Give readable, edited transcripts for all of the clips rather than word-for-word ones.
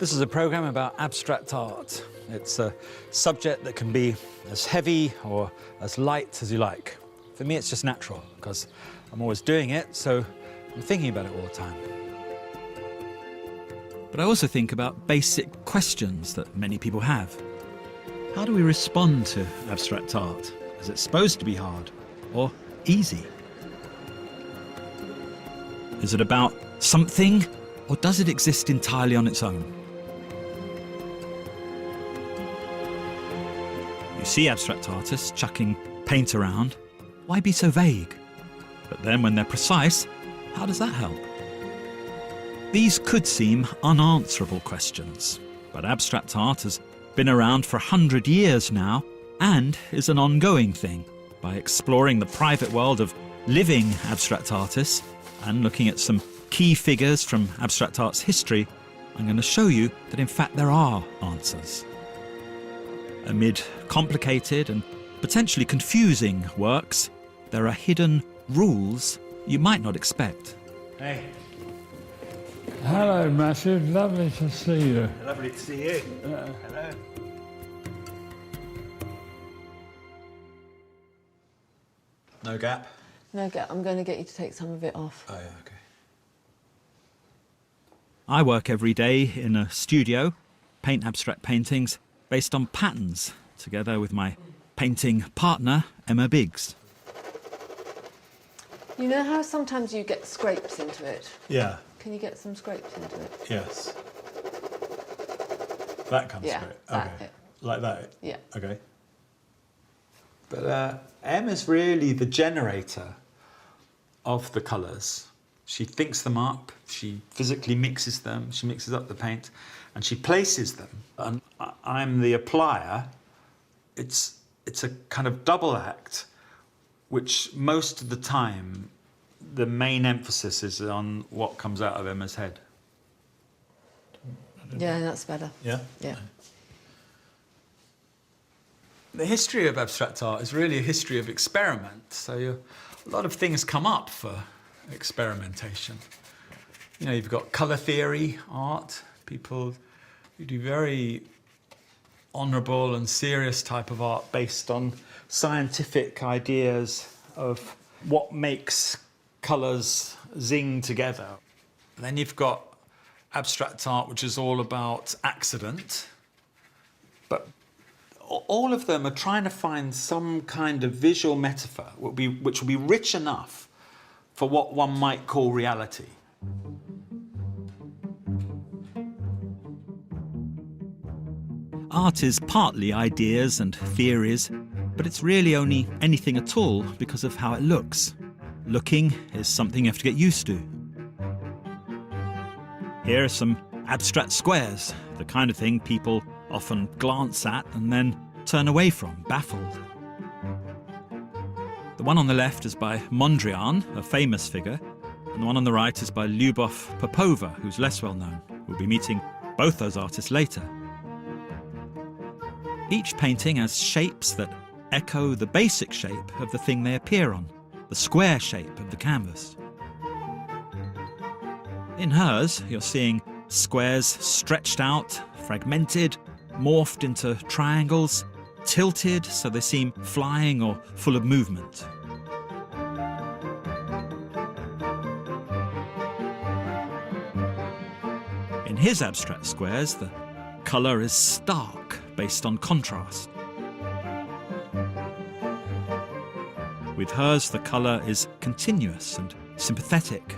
This is a programme about abstract art. It's a subject that can be as heavy or as light as you like. For me, it's just natural, because I'm always doing it, so I'm thinking about it all the time. But I also think about basic questions that many people have. How do we respond to abstract art? Is it supposed to be hard or easy? Is it about something, or does it exist entirely on its own? You see abstract artists chucking paint around. Why be so vague? But then when they're precise, how does that help? These could seem unanswerable questions, but abstract art has been around for 100 years now and is an ongoing thing. By exploring the private world of living abstract artists and looking at some key figures from abstract art's history, I'm going to show you that in fact there are answers. Amid complicated and potentially confusing works, there are hidden rules you might not expect. Hey. Hello, Matthew. Lovely to see you. Lovely to see you. Hello. No gap? No gap. I'm going to get you to take some of it off. Oh, yeah, OK. I work every day in a studio, paint abstract paintings based on patterns, together with my painting partner, Emma Biggs. You know how sometimes you get scrapes into it? Yeah. Can you get some scrapes into it? Yes. That comes yeah, through it. that, Okay. Like that? Yeah. Okay. But Emma's really the generator of the colours. She thinks them up, she physically mixes them, she mixes up the paint, and she places them. And I'm the applier. It's a kind of double act, which most of the time the main emphasis is on what comes out of Emma's head. Yeah, that's better. Yeah? Yeah. The history of abstract art is really a history of experiment. So a lot of things come up for experimentation. You know, you've got colour theory art, people who do very honourable and serious type of art based on scientific ideas of what makes colours zing together. And then you've got abstract art, which is all about accident. But all of them are trying to find some kind of visual metaphor which will be rich enough for what one might call reality. Art is partly ideas and theories, but it's really only anything at all because of how it looks. Looking is something you have to get used to. Here are some abstract squares, the kind of thing people often glance at and then turn away from, baffled. The one on the left is by Mondrian, a famous figure, and the one on the right is by Lyubov Popova, who's less well known. We'll be meeting both those artists later. Each painting has shapes that echo the basic shape of the thing they appear on, the square shape of the canvas. In hers, you're seeing squares stretched out, fragmented, morphed into triangles, tilted so they seem flying or full of movement. In his abstract squares, the colour is stark, based on contrast. With hers, the colour is continuous and sympathetic.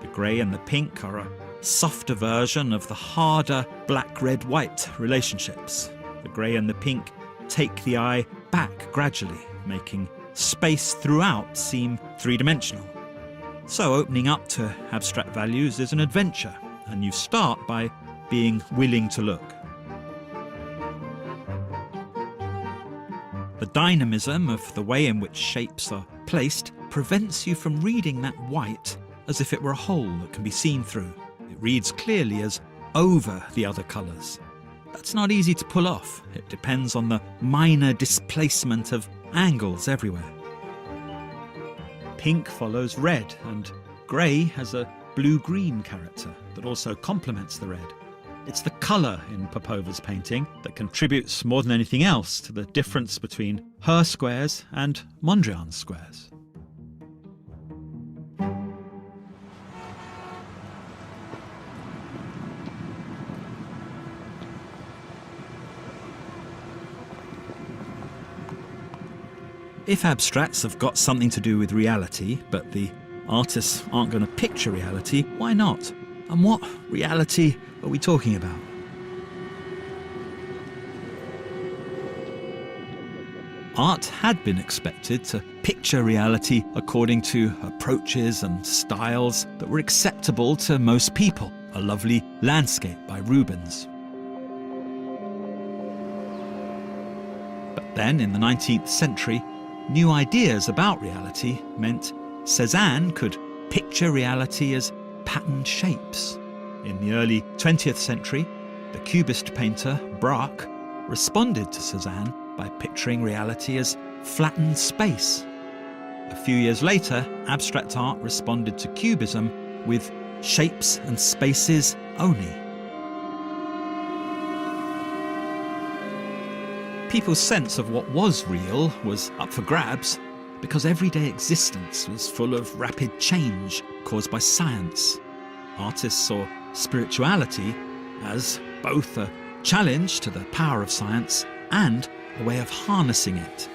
The grey and the pink are a softer version of the harder black-red-white relationships. The grey and the pink take the eye back gradually, making space throughout seem three-dimensional. So opening up to abstract values is an adventure, and you start by being willing to look. The dynamism of the way in which shapes are placed prevents you from reading that white as if it were a hole that can be seen through. It reads clearly as over the other colours. That's not easy to pull off. It depends on the minor displacement of angles everywhere. Pink follows red, and grey has a blue-green character that also complements the red. It's the colour in Popova's painting that contributes more than anything else to the difference between her squares and Mondrian's squares. If abstracts have got something to do with reality, but the artists aren't going to picture reality, why not? And what reality are we talking about? Art had been expected to picture reality according to approaches and styles that were acceptable to most people. A lovely landscape by Rubens. But then, in the 19th century, new ideas about reality meant Cézanne could picture reality as patterned shapes. In the early 20th century, the Cubist painter Braque responded to Cézanne by picturing reality as flattened space. A few years later, abstract art responded to Cubism with shapes and spaces only. People's sense of what was real was up for grabs because everyday existence was full of rapid change caused by science. Artists saw spirituality as both a challenge to the power of science and a way of harnessing it.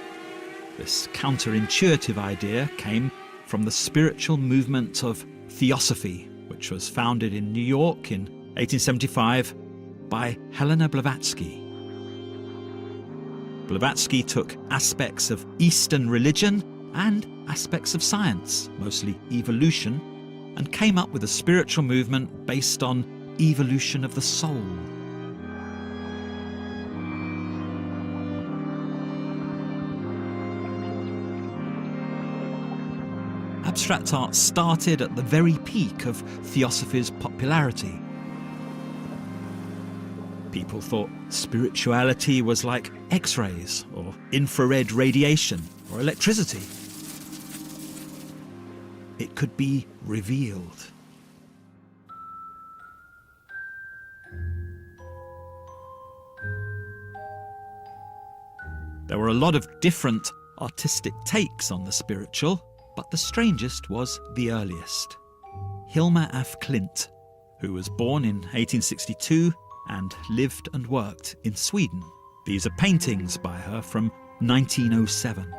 This counterintuitive idea came from the spiritual movement of Theosophy, which was founded in New York in 1875 by Helena Blavatsky. Blavatsky took aspects of Eastern religion and aspects of science, mostly evolution, and came up with a spiritual movement based on evolution of the soul. Abstract art started at the very peak of Theosophy's popularity. People thought spirituality was like X-rays or infrared radiation or electricity. It could be revealed. There were a lot of different artistic takes on the spiritual, but the strangest was the earliest. Hilma af Klint, who was born in 1862 and lived and worked in Sweden. These are paintings by her from 1907.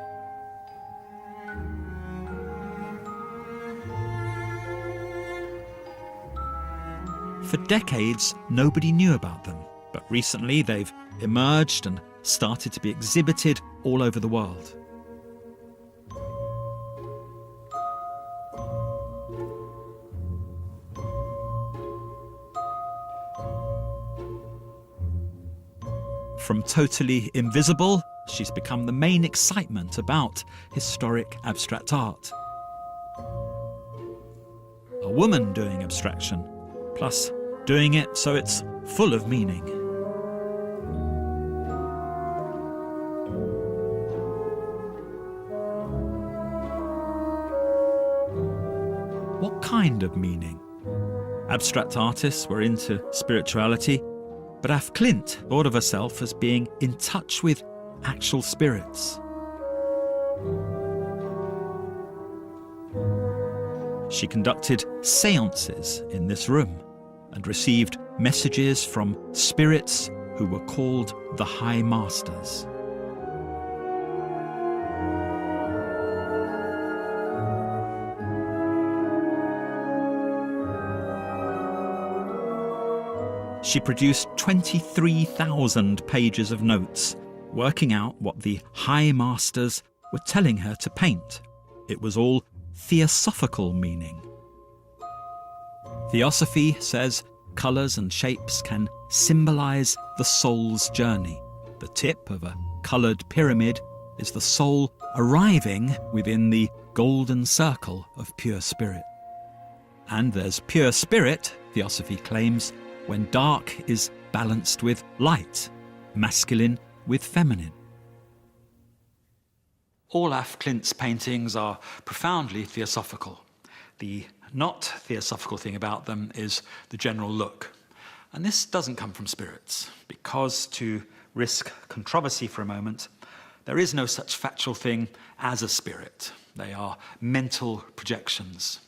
For decades, nobody knew about them, but recently they've emerged and started to be exhibited all over the world. From totally invisible, she's become the main excitement about historic abstract art. A woman doing abstraction, plus doing it so it's full of meaning. What kind of meaning? Abstract artists were into spirituality, but af Klint thought of herself as being in touch with actual spirits. She conducted seances in this room and received messages from spirits who were called the High Masters. She produced 23,000 pages of notes, working out what the High Masters were telling her to paint. It was all theosophical meaning. Theosophy says colours and shapes can symbolise the soul's journey. The tip of a coloured pyramid is the soul arriving within the golden circle of pure spirit. And there's pure spirit, Theosophy claims, when dark is balanced with light, masculine with feminine. All af Klint's paintings are profoundly theosophical. The not theosophical thing about them is the general look. And this doesn't come from spirits, because, to risk controversy for a moment, there is no such factual thing as a spirit. They are mental projections.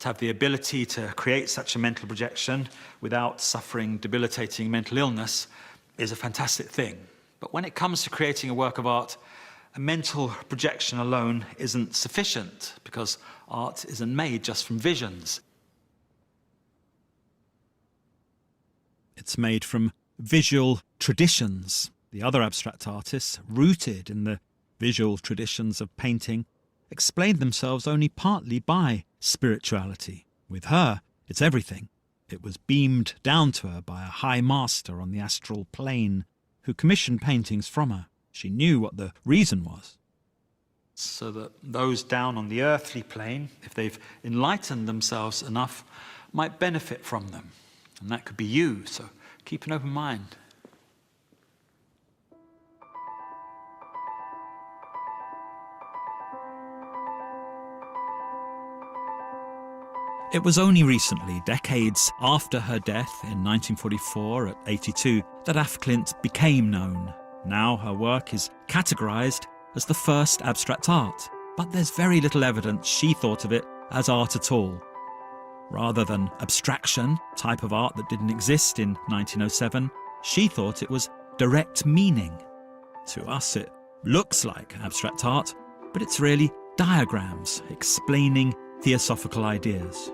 To have the ability to create such a mental projection without suffering debilitating mental illness is a fantastic thing. But when it comes to creating a work of art, a mental projection alone isn't sufficient, because art isn't made just from visions. It's made from visual traditions. The other abstract artists, rooted in the visual traditions of painting, explained themselves only partly by spirituality. With her, it's everything. It was beamed down to her by a high master on the astral plane who commissioned paintings from her. She knew what the reason was. So that those down on the earthly plane, if they've enlightened themselves enough, might benefit from them. And that could be you, so keep an open mind. It was only recently, decades after her death in 1944 at 82, that Af Klint became known. Now her work is categorised as the first abstract art, but there's very little evidence she thought of it as art at all. Rather than abstraction, type of art that didn't exist in 1907, she thought it was direct meaning. To us it looks like abstract art, but it's really diagrams explaining theosophical ideas.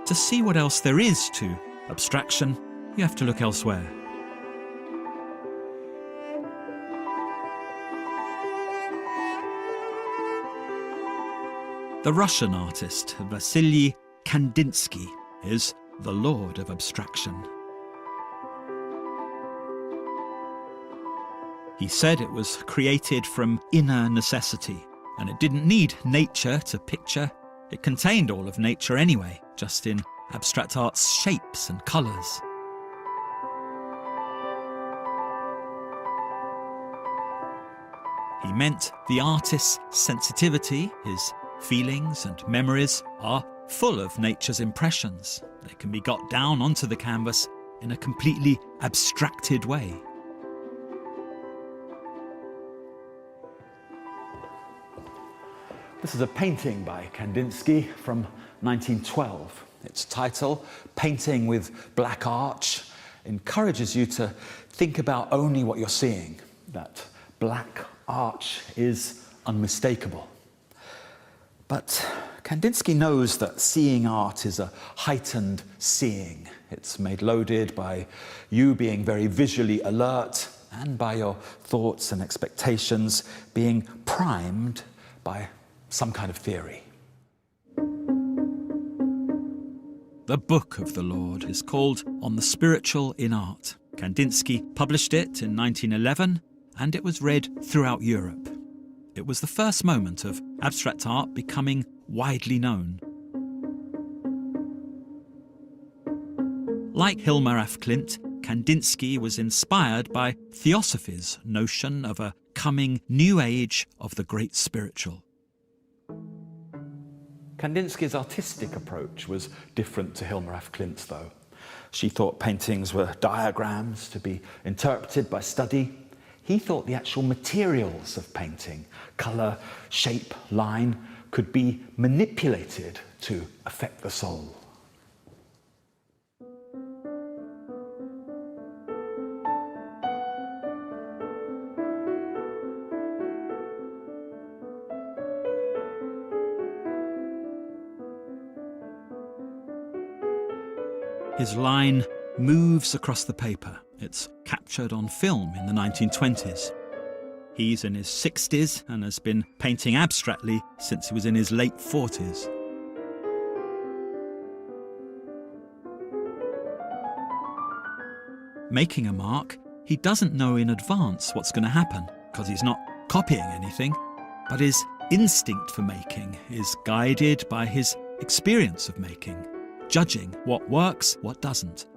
To see what else there is to abstraction, you have to look elsewhere. The Russian artist Vasily Kandinsky is the lord of abstraction. He said it was created from inner necessity, and it didn't need nature to picture. It contained all of nature anyway, just in abstract art's shapes and colours. He meant the artist's sensitivity, his feelings and memories, are full of nature's impressions. They can be got down onto the canvas in a completely abstracted way. This is a painting by Kandinsky from 1912. Its title, Painting with Black Arch, encourages you to think about only what you're seeing. That black arch is unmistakable. But Kandinsky knows that seeing art is a heightened seeing. It's made loaded by you being very visually alert and by your thoughts and expectations being primed by some kind of theory. The Book of the Lord is called On the Spiritual in Art. Kandinsky published it in 1911, and it was read throughout Europe. It was the first moment of abstract art becoming widely known. Like Hilmar af Klint, Kandinsky was inspired by Theosophy's notion of a coming new age of the great spiritual. Kandinsky's artistic approach was different to Hilmar af Klint's, though. She thought paintings were diagrams to be interpreted by study. He thought the actual materials of painting, colour, shape, line, could be manipulated to affect the soul. His line moves across the paper. It's captured on film in the 1920s. He's in his 60s and has been painting abstractly since he was in his late 40s. Making a mark, he doesn't know in advance what's going to happen, because he's not copying anything, but his instinct for making is guided by his experience of making, judging what works, what doesn't.